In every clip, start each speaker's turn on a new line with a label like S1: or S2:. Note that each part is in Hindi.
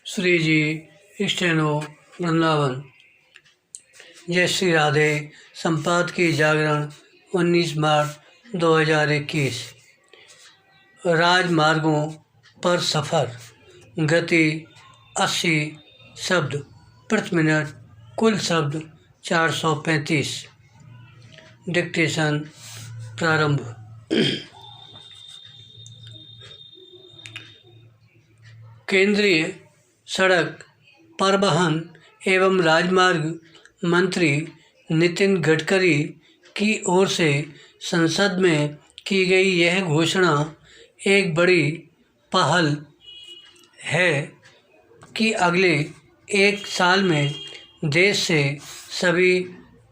S1: श्री जी स्टेनो वृंदावन। जय श्री राधे। संपादकीय जागरण 19 मार्च 2021। राजमार्गों पर सफ़र। गति 80 शब्द प्रति मिनट। कुल शब्द 435। डिक्टेशन प्रारंभ। केंद्रीय सड़क परिवहन एवं राजमार्ग मंत्री नितिन गडकरी की ओर से संसद में की गई यह घोषणा एक बड़ी पहल है कि अगले एक साल में देश से सभी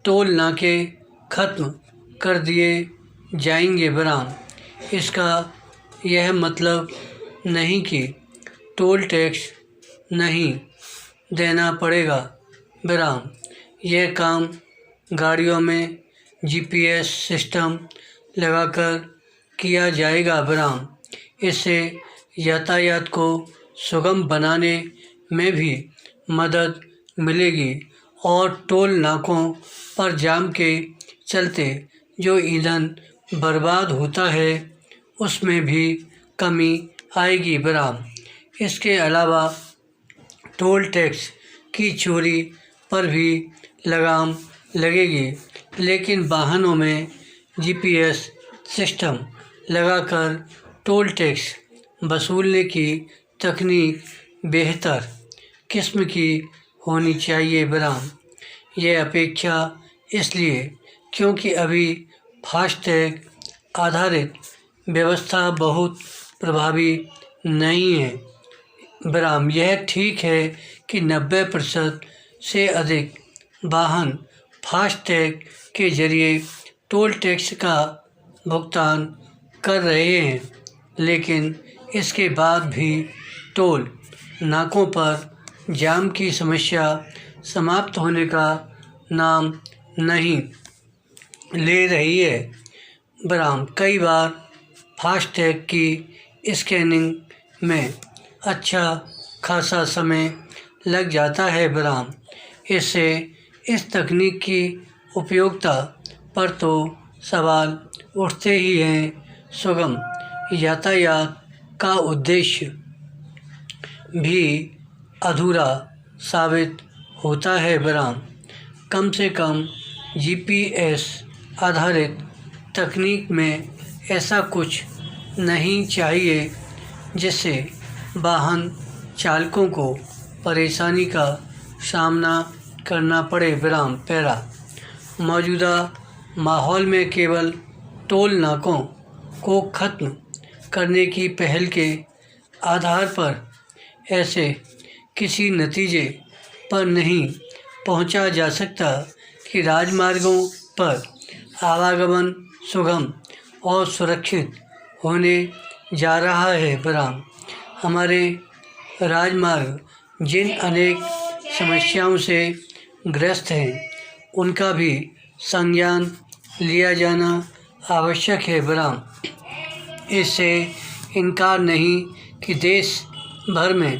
S1: टोल नाके खत्म कर दिए जाएंगे। इसका यह मतलब नहीं कि टोल टैक्स नहीं देना पड़ेगा। यह काम गाड़ियों में जीपीएस सिस्टम लगाकर किया जाएगा। इससे यातायात को सुगम बनाने में भी मदद मिलेगी और टोल नाकों पर जाम के चलते जो ईंधन बर्बाद होता है उसमें भी कमी आएगी। इसके अलावा टोल टैक्स की चोरी पर भी लगाम लगेगी, लेकिन वाहनों में जीपीएस सिस्टम लगाकर टोल टैक्स वसूलने की तकनीक बेहतर किस्म की होनी चाहिए। यह अपेक्षा इसलिए क्योंकि अभी फास्टैग आधारित व्यवस्था बहुत प्रभावी नहीं है। यह ठीक है कि 90% से अधिक वाहन फास्टैग के जरिए टोल टैक्स का भुगतान कर रहे हैं, लेकिन इसके बाद भी टोल नाकों पर जाम की समस्या समाप्त होने का नाम नहीं ले रही है। कई बार फास्टैग की स्कैनिंग में अच्छा खासा समय लग जाता है। इससे इस तकनीक की उपयोगिता पर तो सवाल उठते ही हैं। सुगम यातायात का उद्देश्य भी अधूरा साबित होता है। कम से कम जीपीएस आधारित तकनीक में ऐसा कुछ नहीं चाहिए जिससे वाहन चालकों को परेशानी का सामना करना पड़े। मौजूदा माहौल में केवल टोल नाकों को खत्म करने की पहल के आधार पर ऐसे किसी नतीजे पर नहीं पहुंचा जा सकता कि राजमार्गों पर आवागमन सुगम और सुरक्षित होने जा रहा है। हमारे राजमार्ग जिन अनेक समस्याओं से ग्रस्त हैं, उनका भी संज्ञान लिया जाना आवश्यक है। इससे इनकार नहीं कि देश भर में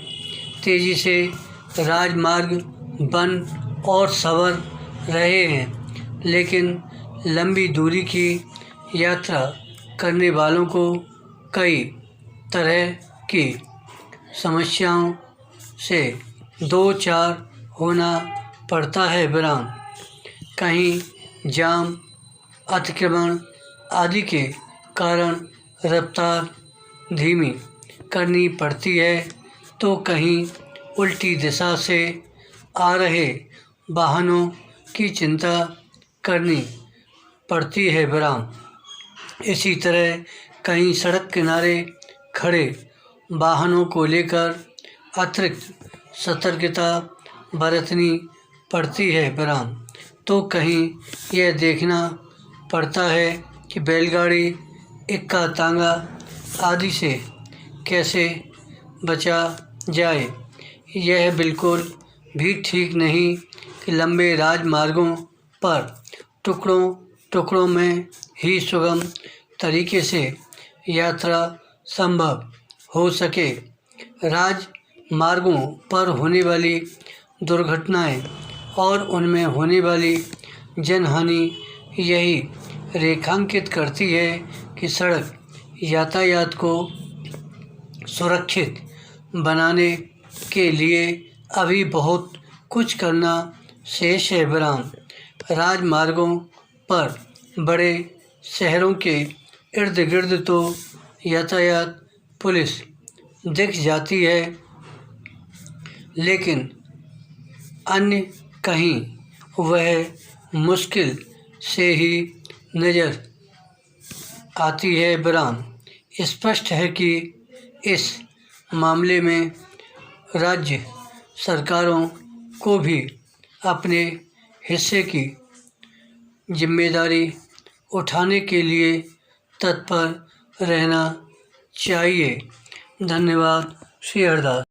S1: तेज़ी से राजमार्ग बन और संवर रहे हैं, लेकिन लंबी दूरी की यात्रा करने वालों को कई तरह की समस्याओं से दो चार होना पड़ता है। कहीं जाम, अतिक्रमण आदि के कारण रफ्तार धीमी करनी पड़ती है, तो कहीं उल्टी दिशा से आ रहे वाहनों की चिंता करनी पड़ती है। इसी तरह कहीं सड़क किनारे खड़े वाहनों को लेकर अतिरिक्त सतर्कता बरतनी पड़ती है। तो कहीं यह देखना पड़ता है कि बैलगाड़ी, इक्का तांगा आदि से कैसे बचा जाए। यह बिल्कुल भी ठीक नहीं कि लंबे राजमार्गों पर टुकड़ों में ही सुगम तरीके से यात्रा संभव हो सके। मार्गों पर होने वाली दुर्घटनाएं और उनमें होने वाली जनहानि यही रेखांकित करती है कि सड़क यातायात को सुरक्षित बनाने के लिए अभी बहुत कुछ करना शेष है। राजमार्गों पर बड़े शहरों के इर्द गिर्द तो यातायात पुलिस दिख जाती है, लेकिन अन्य कहीं वह मुश्किल से ही नज़र आती है। स्पष्ट है कि इस मामले में राज्य सरकारों को भी अपने हिस्से की जिम्मेदारी उठाने के लिए तत्पर रहना चाहिए। धन्यवाद। श्री हरदास।